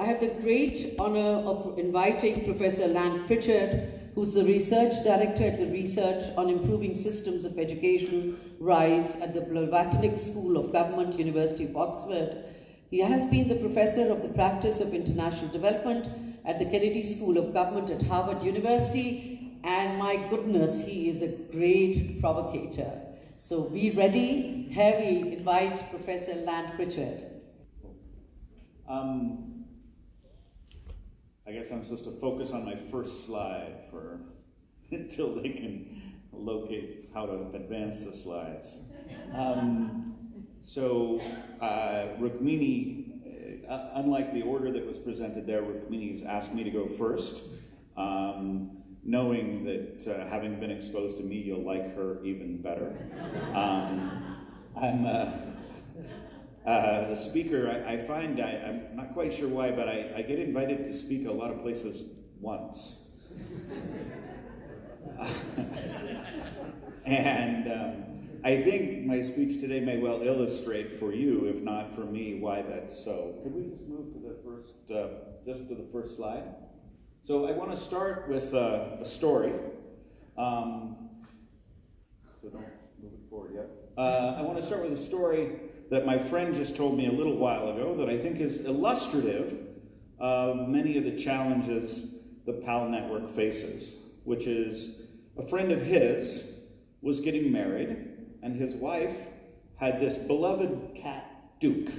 have the great honor of inviting Professor Lant Pritchett, who's the research director at the Research on Improving Systems of Education, RISE, at the Blavatnik School of Government, University of Oxford. He has been the professor of the practice of international development at the Kennedy School of Government at Harvard University, and my goodness, he is a great provocator. So be ready. Here we invite Professor Lant Pritchett. I guess I'm supposed to focus on my first slide until they can locate how to advance the slides. Rukmini, unlike the order that was presented there, Rukmini's asked me to go first, knowing that having been exposed to me, you'll like her even better. I'm the speaker. I find, I'm not quite sure why, but I get invited to speak a lot of places once. And I think my speech today may well illustrate for you, if not for me, why that's so. Could we just move to the first slide? So I want to start with a story. So don't move it forward yet. I want to start with a story that my friend just told me a little while ago that I think is illustrative of many of the challenges the PAL network faces, which is a friend of his was getting married, and his wife had this beloved cat, Duke.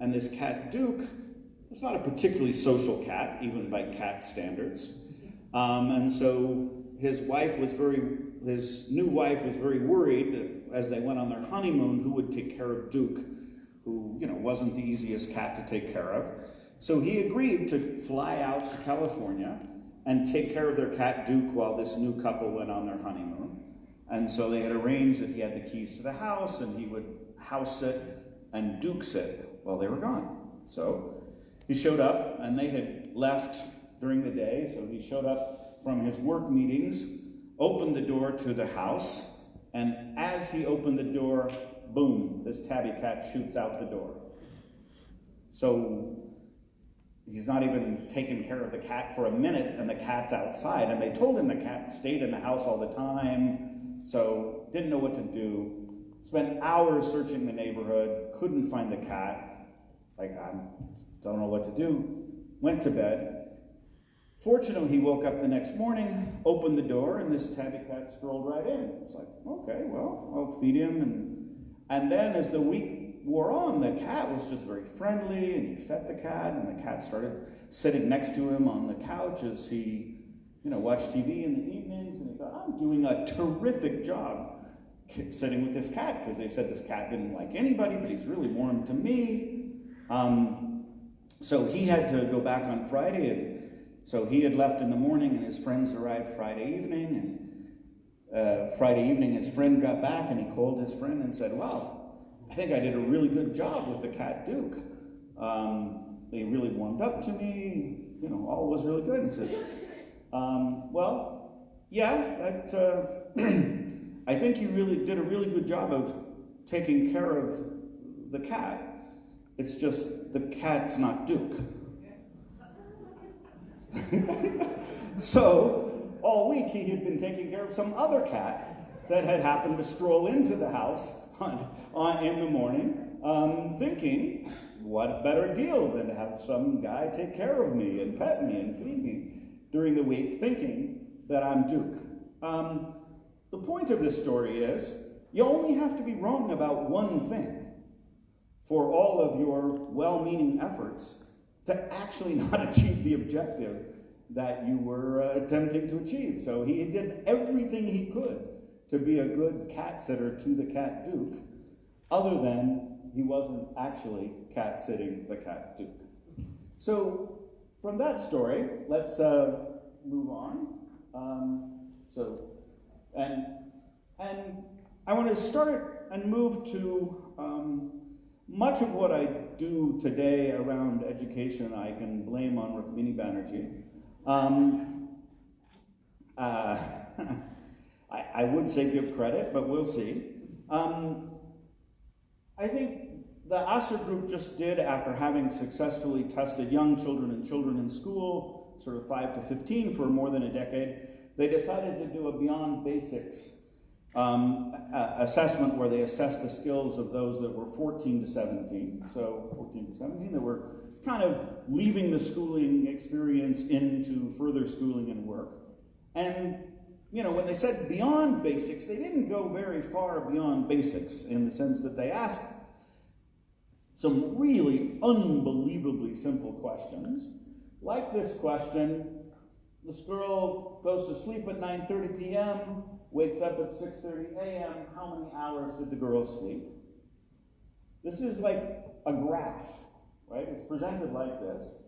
And this cat, Duke, was not a particularly social cat, even by cat standards. And so his new wife was very worried that as they went on their honeymoon, who would take care of Duke, who, wasn't the easiest cat to take care of. So he agreed to fly out to California and take care of their cat, Duke, while this new couple went on their honeymoon. And so they had arranged that he had the keys to the house, and he would house sit and Duke sit while they were gone. So he showed up, and they had left during the day, so he showed up from his work meetings, opened the door to the house, and as he opened the door, boom, this tabby cat shoots out the door. So he's not even taken care of the cat for a minute, and the cat's outside. And they told him the cat stayed in the house all the time, so didn't know what to do. Spent hours searching the neighborhood, couldn't find the cat. I don't know what to do. Went to bed. Fortunately, he woke up the next morning, opened the door, and this tabby cat strolled right in. It's like, okay, well, I'll feed him. And then as the week wore on, the cat was just very friendly, and he fed the cat, and the cat started sitting next to him on the couch as he, watched TV in the evenings, and he thought, I'm doing a terrific job sitting with this cat, because they said this cat didn't like anybody, but he's really warm to me. So he had to go back on Friday, and so he had left in the morning, and his friends arrived Friday evening, and Friday evening his friend got back, and he called his friend and said, well, I think I did a really good job with the cat Duke. They really warmed up to me, all was really good. And he says, well, yeah, I think you really did a really good job of taking care of the cat. It's just the cat's not Duke. So all week he had been taking care of some other cat that had happened to stroll into the house in the morning, thinking, what better deal than to have some guy take care of me and pet me and feed me during the week, thinking that I'm Duke. The point of this story is, you only have to be wrong about one thing for all of your well-meaning efforts to actually not achieve the objective that you were attempting to achieve. So he did everything he could to be a good cat sitter to the cat Duke, other than he wasn't actually cat sitting the cat Duke. So from that story, let's move on. And I want to start and move to much of what I do today around education I can blame on Rukmini Banerjee. I would say give credit, but we'll see. I think the ASER group just did, after having successfully tested young children and children in school, sort of 5 to 15 for more than a decade, they decided to do a Beyond Basics assessment where they assessed the skills of those that were 14 to 17. So 14 to 17, that were kind of leaving the schooling experience into further schooling and work. And, you know, when they said beyond basics, they didn't go very far beyond basics in the sense that they asked some really unbelievably simple questions. Like this question, this girl goes to sleep at 9:30 p.m., wakes up at 6:30 a.m., how many hours did the girl sleep? This is like a graph, right? It's presented like this.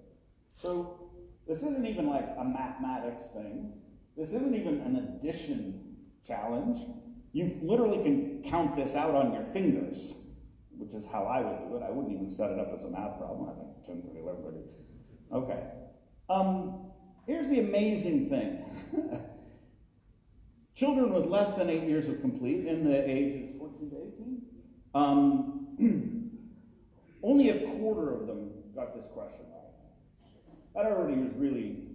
So this isn't even like a mathematics thing. This isn't even an addition challenge. You literally can count this out on your fingers, which is how I would do it. I wouldn't even set it up as a math problem. I think 10, 30, 11, 30. Okay. Here's the amazing thing. Children with less than 8 years of complete, in the ages 14 to 18, only a quarter of them got this question right. That already is really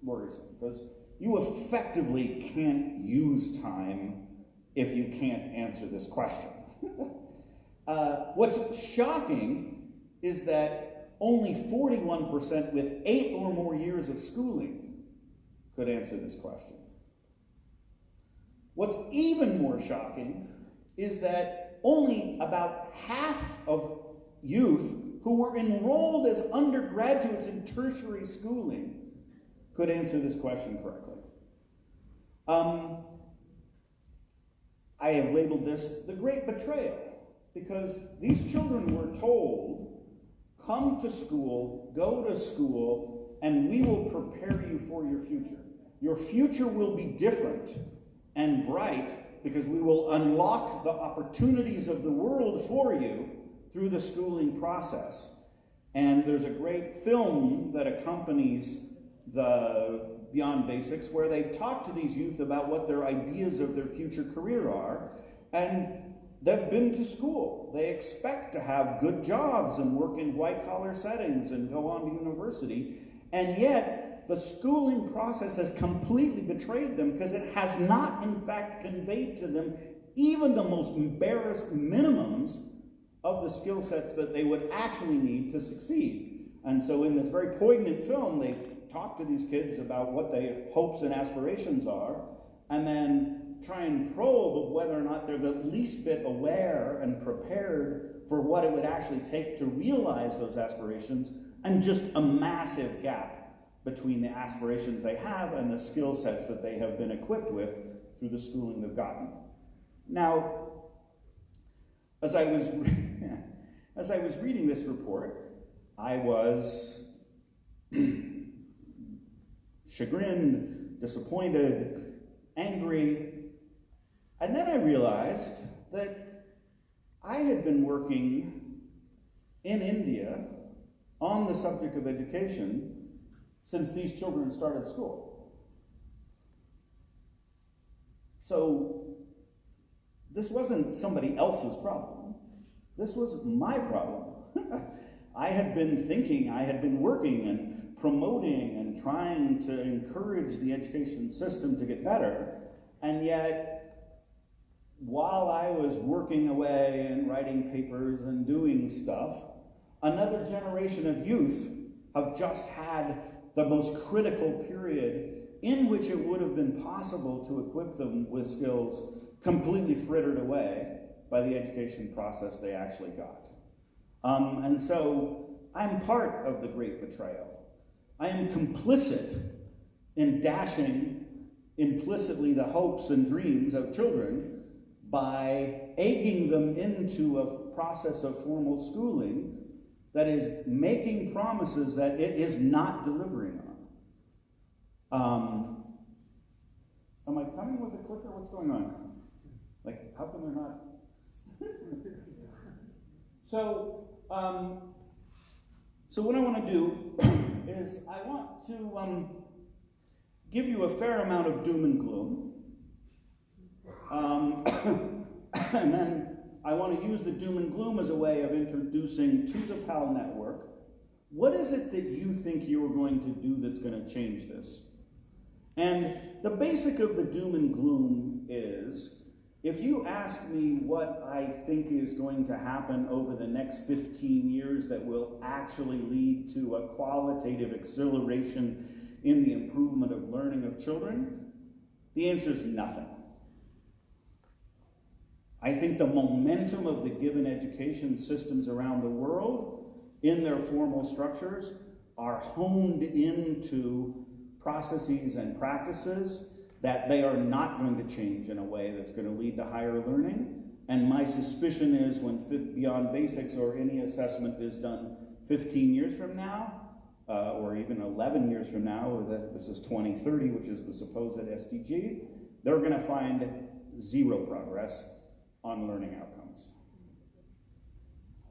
worrisome, because you effectively can't use time if you can't answer this question. What's shocking is that only 41% with 8 or more years of schooling could answer this question. What's even more shocking is that only about half of youth who were enrolled as undergraduates in tertiary schooling could answer this question correctly. I have labeled this the Great Betrayal, because these children were told, come to school, go to school, and we will prepare you for your future. Your future will be different and bright because we will unlock the opportunities of the world for you through the schooling process. And there's a great film that accompanies the Beyond Basics where they talk to these youth about what their ideas of their future career are, and they've been to school. They expect to have good jobs and work in white-collar settings and go on to university, and yet the schooling process has completely betrayed them because it has not, in fact, conveyed to them even the most embarrassed minimums of the skill sets that they would actually need to succeed. And so in this very poignant film, they talk to these kids about what their hopes and aspirations are, and then try and probe of whether or not they're the least bit aware and prepared for what it would actually take to realize those aspirations, and just a massive gap between the aspirations they have and the skill sets that they have been equipped with through the schooling they've gotten. Now, as I was reading this report, I was chagrined, disappointed, angry, and then I realized that I had been working in India on the subject of education since these children started school. So this wasn't somebody else's problem. This was my problem. I had been thinking, I had been working and promoting and trying to encourage the education system to get better, and yet while I was working away and writing papers and doing stuff, another generation of youth have just had the most critical period in which it would have been possible to equip them with skills completely frittered away by the education process they actually got. And so I'm part of the Great Betrayal. I am complicit in dashing implicitly the hopes and dreams of children by egging them into a process of formal schooling that is making promises that it is not delivering on. Am I coming with a clicker? What's going on? Like, how come they're not? So what I want to do is I want to give you a fair amount of doom and gloom, and then I want to use the doom and gloom as a way of introducing to the PAL network, what is it that you think you're going to do that's going to change this? And the basic of the doom and gloom is, if you ask me what I think is going to happen over the next 15 years that will actually lead to a qualitative acceleration in the improvement of learning of children, the answer is nothing. I think the momentum of the given education systems around the world in their formal structures are honed into processes and practices that they are not going to change in a way that's going to lead to higher learning. And my suspicion is when Beyond Basics or any assessment is done 15 years from now, or even 11 years from now, or this is 2030, which is the supposed SDG, they're going to find zero progress on learning outcomes.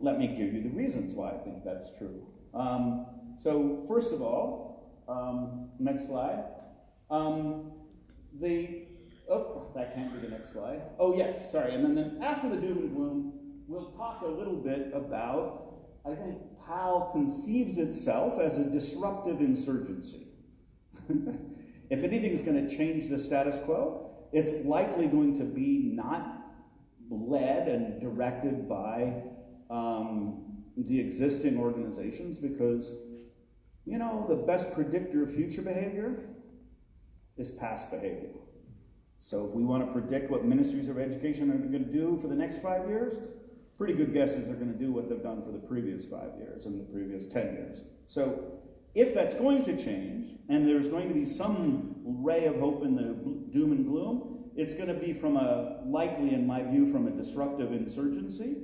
Let me give you the reasons why I think that's true. So first of all, next slide. That can't be the next slide. Oh yes, sorry. And then after the doom and gloom, we'll talk a little bit about, I think PAL conceives itself as a disruptive insurgency. If anything's going to change the status quo, it's likely going to be not led and directed by the existing organizations, because, you know, the best predictor of future behavior is past behavior. So if we want to predict what ministries of education are going to do for the next 5 years, pretty good guess is they're going to do what they've done for the previous 5 years and the previous 10 years. So if that's going to change, and there's going to be some ray of hope in the doom and gloom, it's going to be from likely, in my view, from a disruptive insurgency.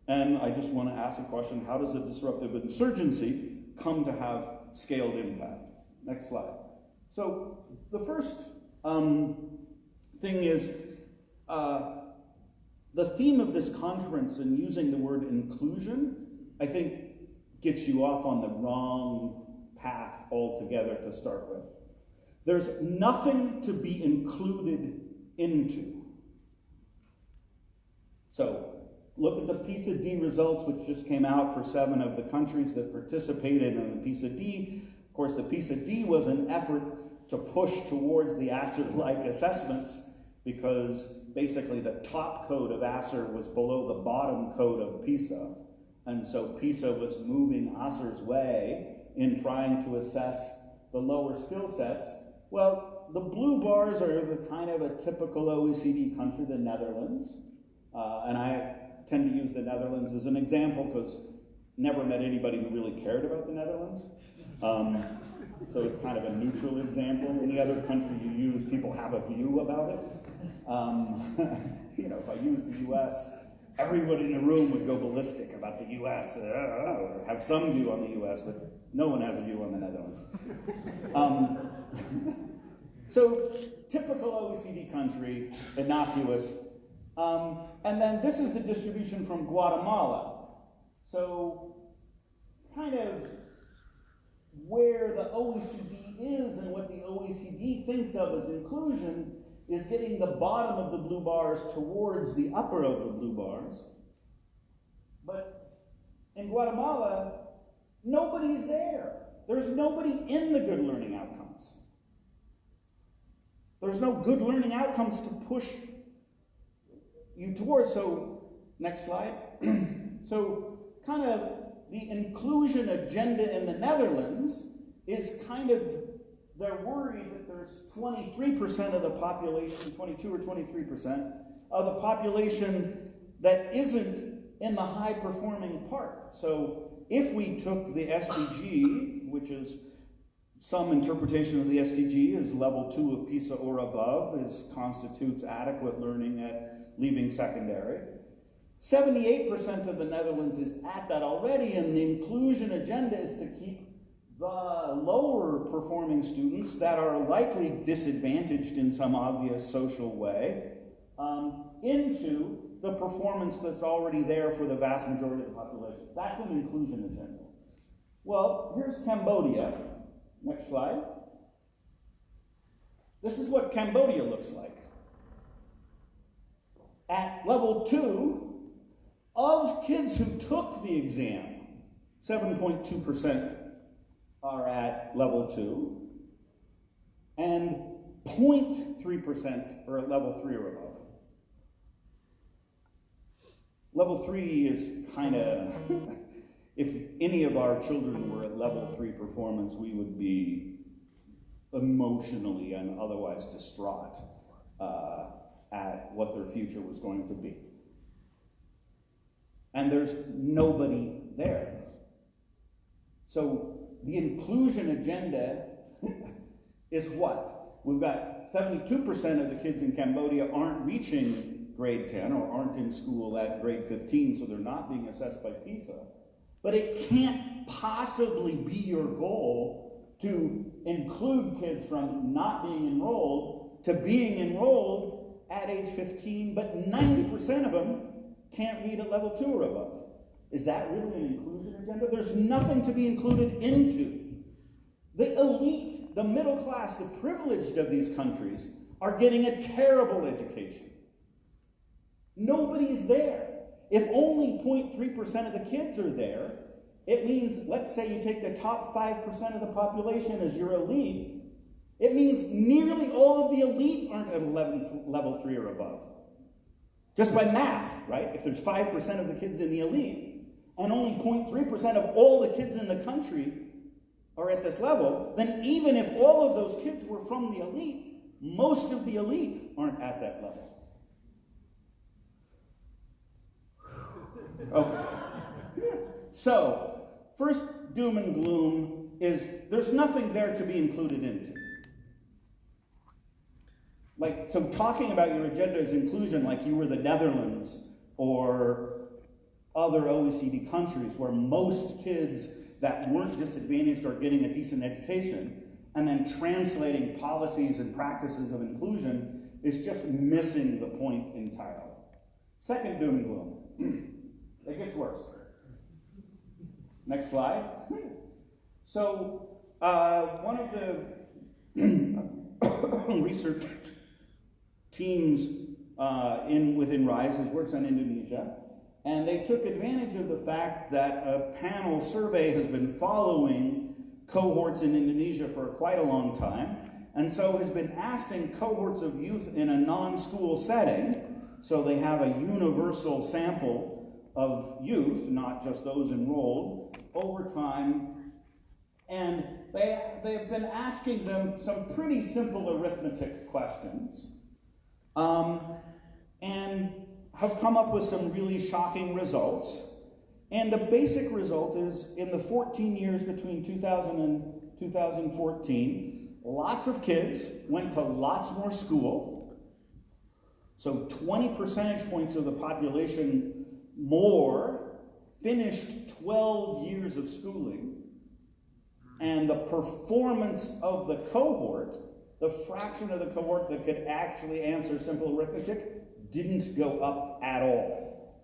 And I just want to ask a question: how does a disruptive insurgency come to have scaled impact? Next slide. So the first thing is the theme of this conference, and using the word inclusion, I think gets you off on the wrong path altogether to start with. There's nothing to be included into. So look at the PISA D results, which just came out for 7 of the countries that participated in the PISA D. Of course, the PISA D was an effort to push towards the ASSER-like assessments, because basically the top code of ASSER was below the bottom code of PISA. And so PISA was moving ASSER's way in trying to assess the lower skill sets. Well, the blue bars are the kind of a typical OECD country, the Netherlands. And I tend to use the Netherlands as an example because never met anybody who really cared about the Netherlands. So it's kind of a neutral example. Any other country you use, people have a view about it. You know, if I use the US, everybody in the room would go ballistic about the US, or have some view on the US, but no one has a view on the Netherlands. So typical OECD country, innocuous. And then this is the distribution from Guatemala. So kind of where the OECD is and what the OECD thinks of as inclusion is getting the bottom of the blue bars towards the upper of the blue bars. But in Guatemala, nobody's there. There's nobody in the good learning outcomes. There's no good learning outcomes to push you towards. So, next slide. So, kind of the inclusion agenda in the Netherlands is kind of, they're worried that there's 23% of the population, 22 or 23% of the population that isn't in the high-performing part. So if we took the SDG, which is some interpretation of the SDG as level 2 of PISA or above, constitutes adequate learning at leaving secondary, 78% of the Netherlands is at that already, and the inclusion agenda is to keep the lower performing students that are likely disadvantaged in some obvious social way into the performance that's already there for the vast majority of the population. That's an inclusion agenda. Well, here's Cambodia. Next slide. This is what Cambodia looks like. At level 2, Of kids who took the exam, 7.2% are at level 2, and 0.3% are at level 3 or above. Level 3 is kind of, if any of our children were at level 3 performance, we would be emotionally and otherwise distraught at what their future was going to be. And there's nobody there. So the inclusion agenda is what? We've got 72% of the kids in Cambodia aren't reaching grade 10 or aren't in school at grade 15, so they're not being assessed by PISA. But it can't possibly be your goal to include kids from not being enrolled to being enrolled at age 15, but 90% of them can't read at level 2 or above. Is that really an inclusion agenda? There's nothing to be included into. The elite, the middle class, the privileged of these countries are getting a terrible education. Nobody's there. If only 0.3% of the kids are there, it means, let's say you take the top 5% of the population as your elite, it means nearly all of the elite aren't at level 3 or above. Just by math, right? If there's 5% of the kids in the elite, and only 0.3% of all the kids in the country are at this level, then even if all of those kids were from the elite, most of the elite aren't at that level. Okay. So, first doom and gloom is there's nothing there to be included into. Like, so talking about your agenda as inclusion like you were the Netherlands or other OECD countries where most kids that weren't disadvantaged are getting a decent education, and then translating policies and practices of inclusion is just missing the point entirely. Second doom and gloom. It gets worse. Next slide. So, one of the research teams within RISE works on Indonesia, and they took advantage of the fact that a panel survey has been following cohorts in Indonesia for quite a long time, and so has been asking cohorts of youth in a non-school setting, so they have a universal sample of youth, not just those enrolled, over time, and they've been asking them some pretty simple arithmetic questions, and have come up with some really shocking results. And the basic result is, in the 14 years between 2000 and 2014, lots of kids went to lots more school. So 20 percentage points of the population more finished 12 years of schooling. And the performance of the cohort, the fraction of the cohort that could actually answer simple arithmetic, didn't go up at all.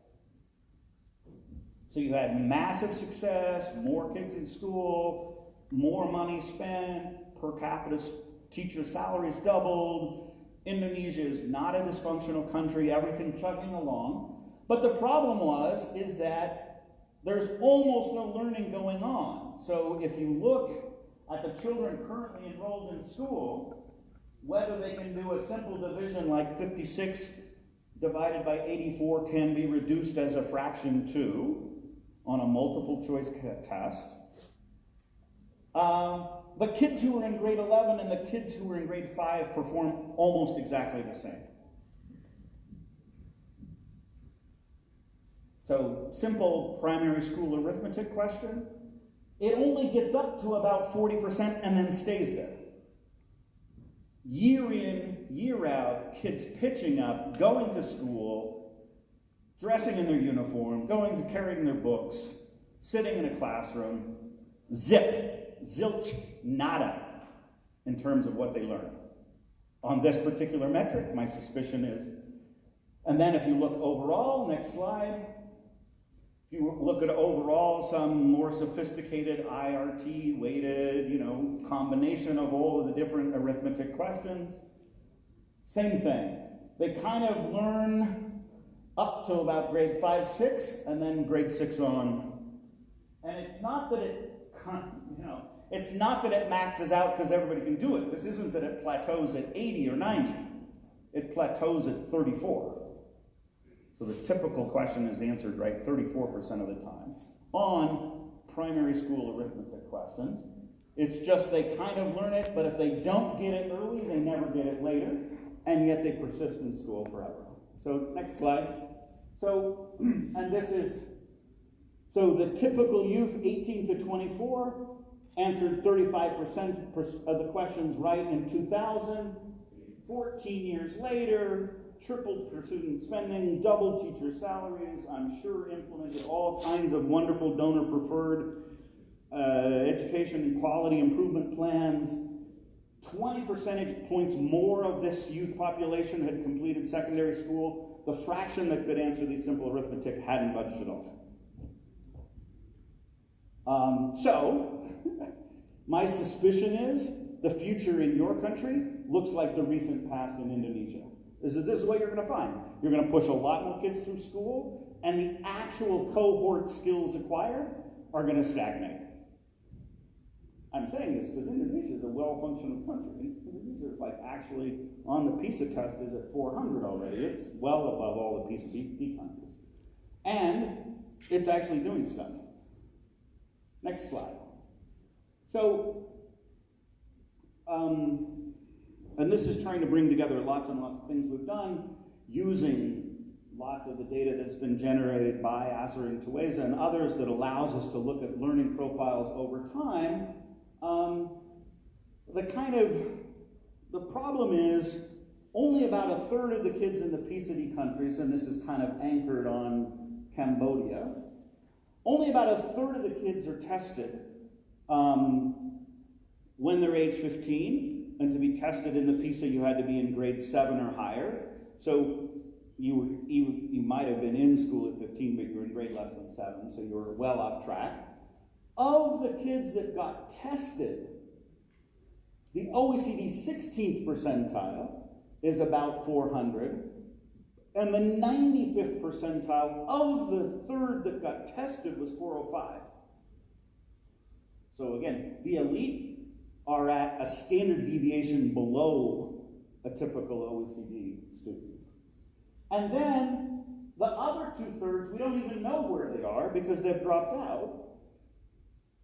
So you had massive success, more kids in school, more money spent, per capita teacher salaries doubled. Indonesia is not a dysfunctional country, everything chugging along. But the problem is that there's almost no learning going on. So if you look at the children currently enrolled in school, whether they can do a simple division like 56 divided by 84 can be reduced as a fraction 2 on a multiple choice test. The kids who were in grade 11 and the kids who were in grade 5 perform almost exactly the same. So, simple primary school arithmetic question. It only gets up to about 40% and then stays there. Year in, year out, kids pitching up, going to school, dressing in their uniform, going to carrying their books, sitting in a classroom, zilch, nada, in terms of what they learn. On this particular metric, my suspicion is. And then if you look overall, next slide, if you look at overall some more sophisticated IRT weighted, combination of all of the different arithmetic questions, same thing. They kind of learn up to about grade 5, 6, and then grade 6 on. And it's not that it's not that it maxes out because everybody can do it. This isn't that it plateaus at 80 or 90. It plateaus at 34. So the typical question is answered right 34% of the time on primary school arithmetic questions. It's just they kind of learn it, but if they don't get it early, they never get it later, and yet they persist in school forever. So next slide. So, and this is, so the typical youth, 18 to 24, answered 35% of the questions right in 2000. 14 years later, tripled student spending, doubled teacher salaries, I'm sure implemented all kinds of wonderful donor-preferred education equality improvement plans. 20 percentage points more of this youth population had completed secondary school. The fraction that could answer these simple arithmetic hadn't budged at all. So, my suspicion is the future in your country looks like the recent past in Indonesia. This is what you're going to find. You're going to push a lot more kids through school, and the actual cohort skills acquired are going to stagnate. I'm saying this because Indonesia is a well-functioning country. Indonesia is like actually on the PISA test is at 400 already. It's well above all the PISA B countries. And it's actually doing stuff. Next slide. So, and this is trying to bring together lots and lots of things we've done using lots of the data that's been generated by Asser and Tuweza and others that allows us to look at learning profiles over time. The problem is only about a third of the kids in the PISA countries, and this is kind of anchored on Cambodia, only about a third of the kids are tested when they're age 15, and to be tested in the PISA you had to be in grade 7 or higher. So you might have been in school at 15, but you were in grade less than 7, so you were well off track. Of the kids that got tested, the OECD 16th percentile is about 400, and the 95th percentile of the third that got tested was 405. So again, the elite are at a standard deviation below a typical OECD student. And then the other 2/3, we don't even know where they are because they've dropped out.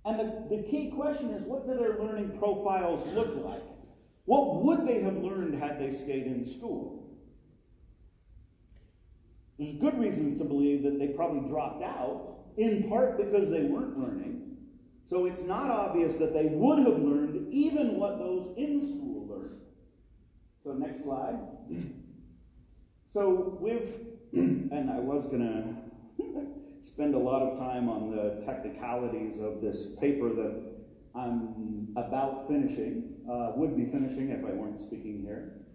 And the key question is, what do their learning profiles look like? What would they have learned had they stayed in school? There's good reasons to believe that they probably dropped out, in part because they weren't learning. So it's not obvious that they would have learned even what those in school learned. So next slide. So and I was going to spend a lot of time on the technicalities of this paper that I'm about finishing, would be finishing if I weren't speaking here.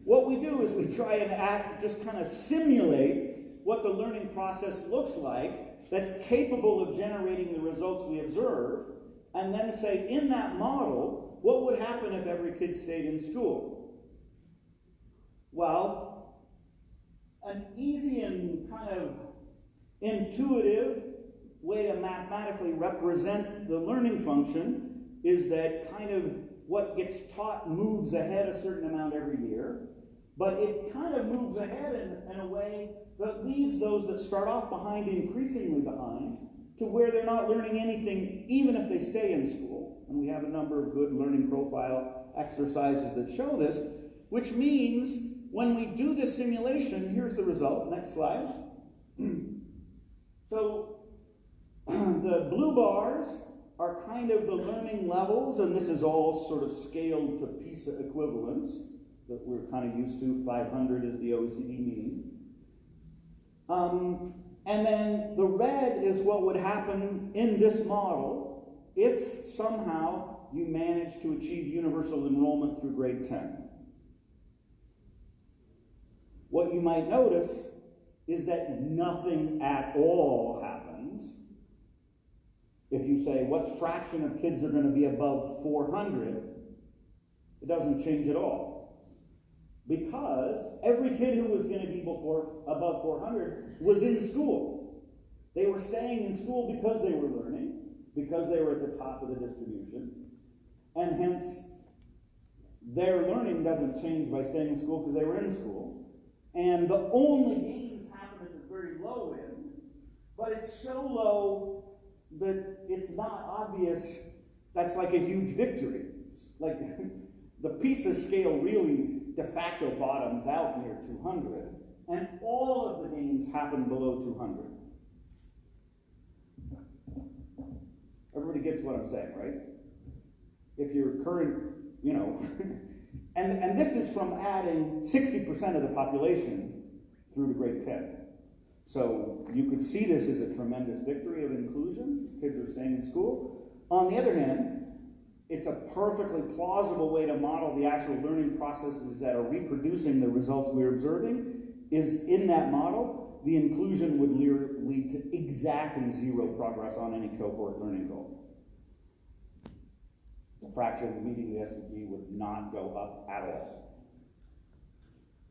What we do is we try and just kind of simulate what the learning process looks like that's capable of generating the results we observe, and then say, in that model, what would happen if every kid stayed in school? Well, an easy and kind of intuitive way to mathematically represent the learning function is that kind of what gets taught moves ahead a certain amount every year, but it kind of moves ahead in a way that leaves those that start off behind increasingly behind to where they're not learning anything even if they stay in school. And we have a number of good learning profile exercises that show this, which means when we do this simulation, here's the result. Next slide. So the blue bars are kind of the learning levels, and this is all sort of scaled to PISA equivalence that we're kind of used to. 500 is the OECD mean. And then the red is what would happen in this model if somehow you manage to achieve universal enrollment through grade 10. What you might notice is that nothing at all happens if you say, what fraction of kids are going to be above 400? It doesn't change at all. because every kid who was going to be above 400 was in school. They were staying in school because they were learning, because they were at the top of the distribution, and hence their learning doesn't change by staying in school because they were in school. And the only gains happen at this very low end, but it's so low that it's not obvious that's like a huge victory. Like the PISA scale really de facto bottoms out near 200, and all of the gains happen below 200. Everybody gets what I'm saying, right? If your current, and this is from adding 60% of the population through to grade 10. So you could see this as a tremendous victory of inclusion. Kids are staying in school. On the other hand, it's a perfectly plausible way to model the actual learning processes that are reproducing the results we're observing. Is in that model, the inclusion would lead to exactly zero progress on any cohort learning goal. The fraction meeting the SDG would not go up at all.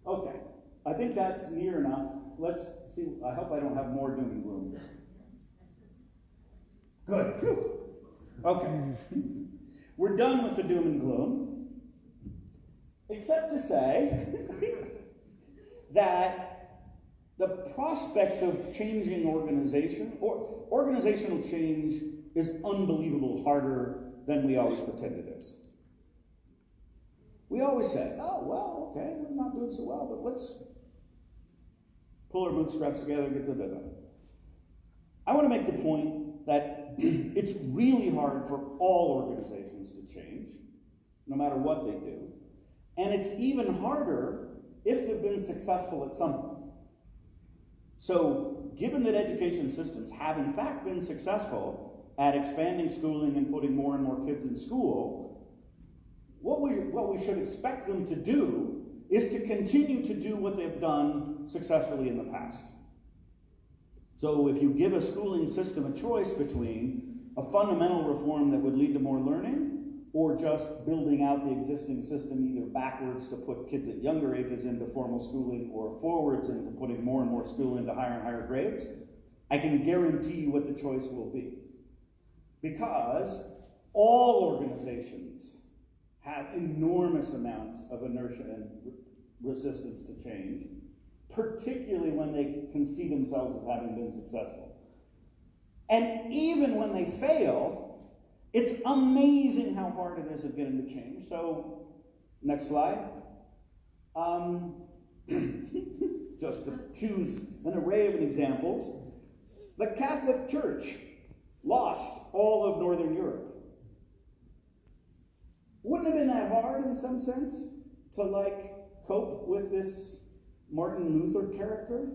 Okay, I think that's near enough. Let's see, I hope I don't have more doom and gloom. Good, phew. Okay. We're done with the doom and gloom, except to say that the prospects of changing organization, or organizational change, is unbelievable harder than we always pretend it is. We always say, oh, well, okay, we're not doing so well, but let's pull our bootstraps together and get the bit done. I want to make the point that it's really hard for all organizations to change, no matter what they do. And it's even harder if they've been successful at something. So, given that education systems have in fact been successful at expanding schooling and putting more and more kids in school, what we should expect them to do is to continue to do what they've done successfully in the past. So if you give a schooling system a choice between a fundamental reform that would lead to more learning, or just building out the existing system either backwards to put kids at younger ages into formal schooling, or forwards into putting more and more school into higher and higher grades, I can guarantee you what the choice will be. Because all organizations have enormous amounts of inertia and resistance to change, particularly when they can see themselves as having been successful. And even when they fail, it's amazing how hard it is of getting to change. So, next slide. Just to choose an array of examples, the Catholic Church lost all of Northern Europe. Wouldn't have been that hard in some sense to cope with this Martin Luther character?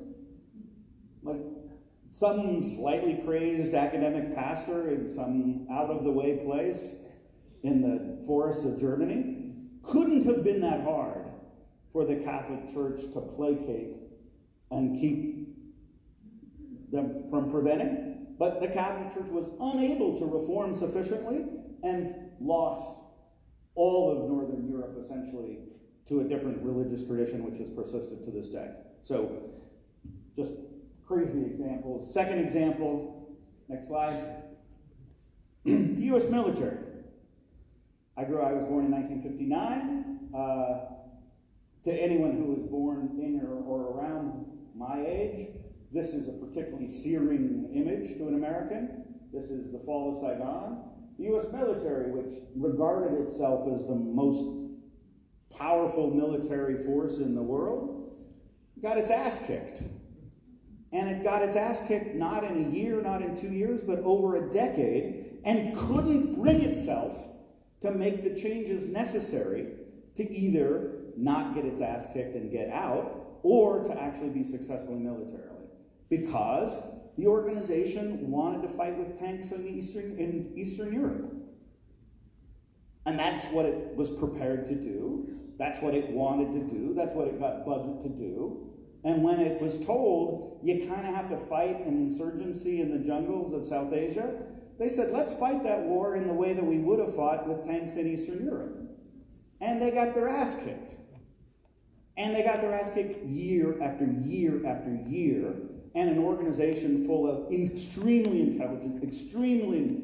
Like some slightly crazed academic pastor in some out-of-the-way place in the forests of Germany? Couldn't have been that hard for the Catholic Church to placate and keep them from preventing. But the Catholic Church was unable to reform sufficiently and lost all of Northern Europe essentially to a different religious tradition which has persisted to this day. So, just crazy examples. Second example, next slide. The U.S. military. I was born in 1959. To anyone who was born in or around my age, this is a particularly searing image to an American. This is the fall of Saigon. The U.S. military, which regarded itself as the most powerful military force in the world, got its ass kicked. And it got its ass kicked not in a year, not in 2 years, but over a decade, and couldn't bring itself to make the changes necessary to either not get its ass kicked and get out, or to actually be successful militarily. Because the organization wanted to fight with tanks in Eastern Europe. And that's what it was prepared to do. That's what it wanted to do. That's what it got budget to do. And when it was told, you kind of have to fight an insurgency in the jungles of South Asia, they said, let's fight that war in the way that we would have fought with tanks in Eastern Europe. And they got their ass kicked. And they got their ass kicked year after year after year, and an organization full of extremely intelligent, extremely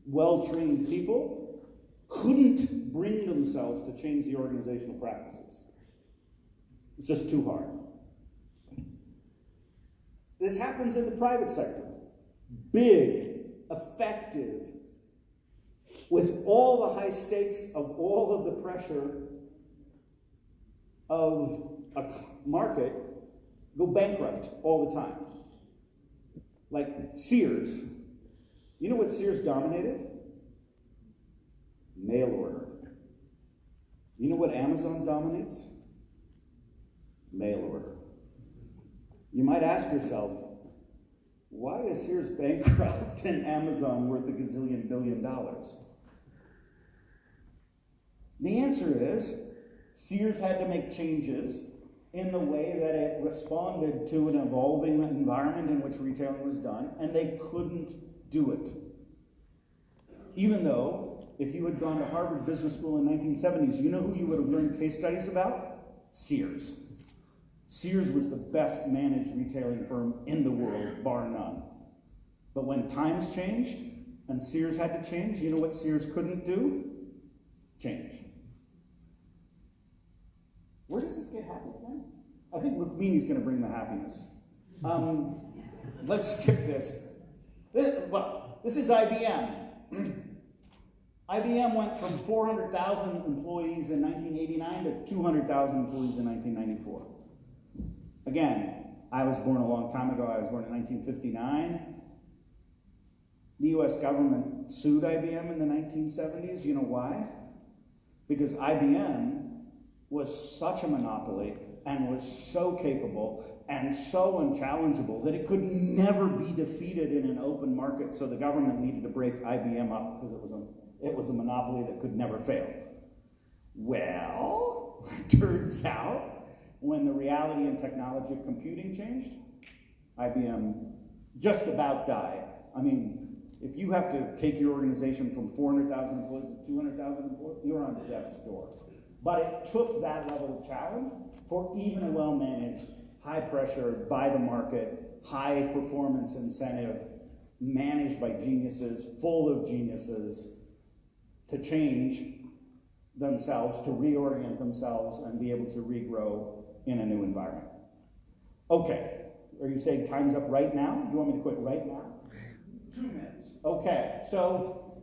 well-trained people couldn't bring themselves to change the organizational practices. It's just too hard. This happens in the private sector. Big, effective, with all the high stakes of all of the pressure of a market, go bankrupt all the time. Like Sears. You know what Sears dominated? Mail order. You know what Amazon dominates? Mail order. You might ask yourself, why is Sears bankrupt and Amazon worth a gazillion billion dollars? The answer is, Sears had to make changes in the way that it responded to an evolving environment in which retailing was done, and they couldn't do it. Even though, if you had gone to Harvard Business School in the 1970s, you know who you would have learned case studies about? Sears. Sears was the best managed retailing firm in the world, bar none. But when times changed, and Sears had to change, you know what Sears couldn't do? Change. Where does this get happy again? I think Rukmini's going to bring the happiness. Let's skip this. This is IBM. IBM went from 400,000 employees in 1989 to 200,000 employees in 1994. Again, I was born a long time ago. I was born in 1959. The US government sued IBM in the 1970s. You know why? Because IBM was such a monopoly and was so capable and so unchallengeable that it could never be defeated in an open market, so the government needed to break IBM up because it was a monopoly that could never fail. Well, turns out, when the reality and technology of computing changed, IBM just about died. I mean, if you have to take your organization from 400,000 employees to 200,000 employees, you're on death's door. But it took that level of challenge for even a well-managed, high-pressure, by-the-market, high-performance incentive, managed by geniuses, full of geniuses, to change themselves, to reorient themselves, and be able to regrow in a new environment. Okay, are you saying time's up right now? You want me to quit right now? 2 minutes. Okay, so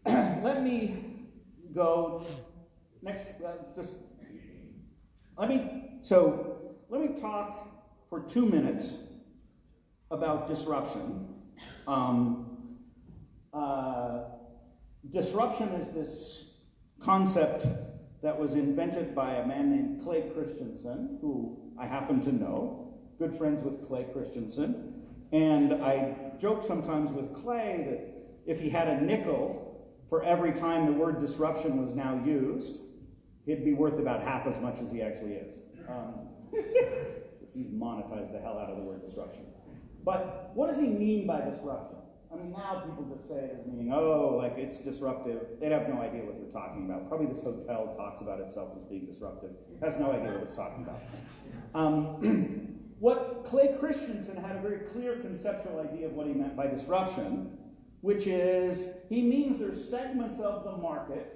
let me go next. Let me talk for 2 minutes about disruption. Disruption is this concept that was invented by a man named Clay Christensen, who I happen to know, good friends with Clay Christensen. And I joke sometimes with Clay that if he had a nickel for every time the word disruption was now used, he'd be worth about half as much as he actually is. Because he's monetized the hell out of the word disruption. But what does he mean by disruption? I mean, now people just say it as meaning, oh, like it's disruptive. They have no idea what they're talking about. Probably this hotel talks about itself as being disruptive. It has no idea what it's talking about. What Clay Christensen had a very clear conceptual idea of what he meant by disruption, which is he means there's segments of the market,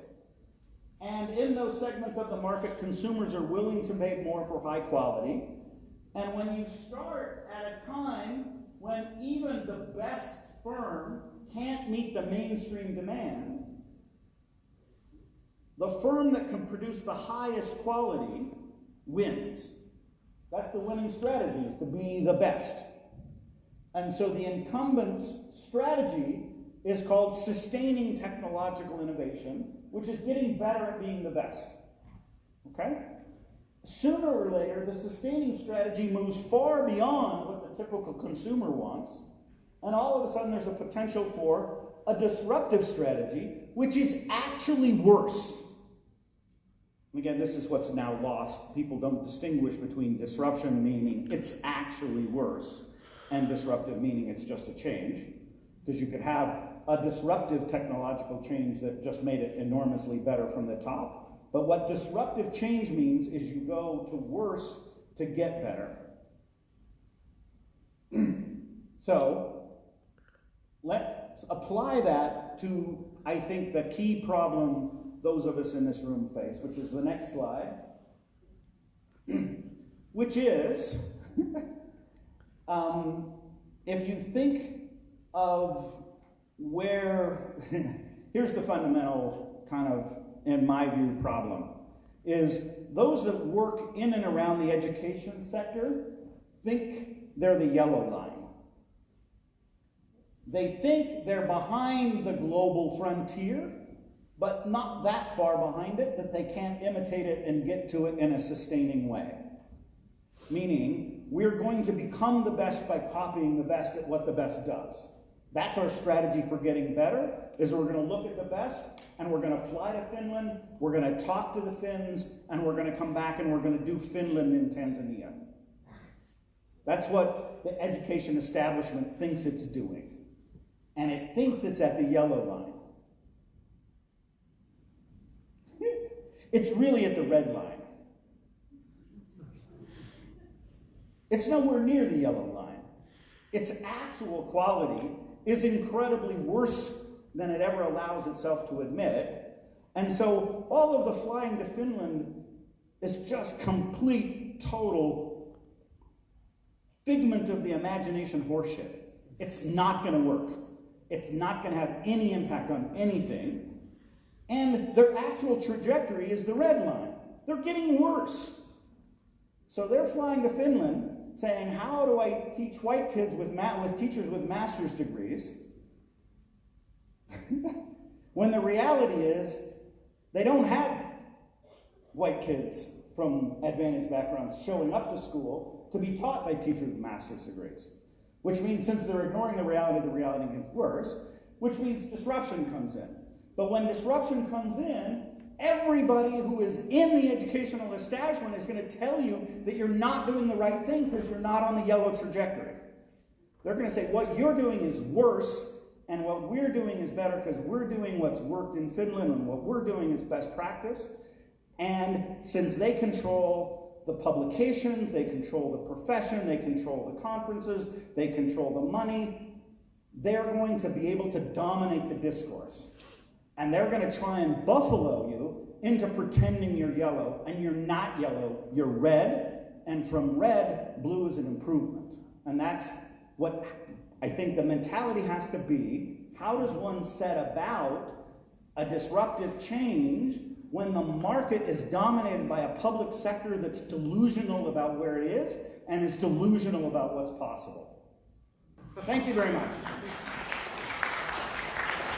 and in those segments of the market, consumers are willing to pay more for high quality. And when you start at a time when even the best firm can't meet the mainstream demand, the firm that can produce the highest quality wins. That's the winning strategy, is to be the best. And so the incumbent's strategy is called sustaining technological innovation, which is getting better at being the best. Okay? Sooner or later, the sustaining strategy moves far beyond what the typical consumer wants, and all of a sudden there's a potential for a disruptive strategy, which is actually worse. And again, this is what's now lost. People don't distinguish between disruption, meaning it's actually worse, and disruptive, meaning it's just a change. Because you could have a disruptive technological change that just made it enormously better from the top, But what disruptive change means is you go to worse to get better. So, let's apply that to, I think, the key problem those of us in this room face, which is the next slide, which is, if you think of where, here's the fundamental kind of, in my view, problem, is those that work in and around the education sector think they're the yellow line. They think they're behind the global frontier, but not that far behind it that they can't imitate it and get to it in a sustaining way. Meaning, we're going to become the best by copying the best at what the best does. That's our strategy for getting better, is we're going to look at the best, and we're going to fly to Finland, we're going to talk to the Finns, and we're going to come back and we're going to do Finland in Tanzania. That's what the education establishment thinks it's doing. And it thinks it's at the yellow line. It's really at the red line. It's nowhere near the yellow line. Its actual quality is incredibly worse than it ever allows itself to admit. And so all of the flying to Finland is just complete, total figment of the imagination horseshit. It's not going to work. It's not going to have any impact on anything. And their actual trajectory is the red line. They're getting worse. So they're flying to Finland saying, how do I teach white kids with teachers with master's degrees? When the reality is, they don't have white kids from advantaged backgrounds showing up to school to be taught by teachers with master's degrees. Which means, since they're ignoring the reality gets worse, which means disruption comes in. But when disruption comes in, everybody who is in the educational establishment is going to tell you that you're not doing the right thing because you're not on the yellow trajectory. They're going to say, what you're doing is worse, and what we're doing is better because we're doing what's worked in Finland, and what we're doing is best practice. And since they control the publications, they control the profession, they control the conferences, they control the money, they're going to be able to dominate the discourse. And they're going to try and buffalo you into pretending you're yellow, and you're not yellow, you're red, and from red, blue is an improvement. And that's what I think the mentality has to be. How does one set about a disruptive change when the market is dominated by a public sector that's delusional about where it is and is delusional about what's possible? Thank you very much.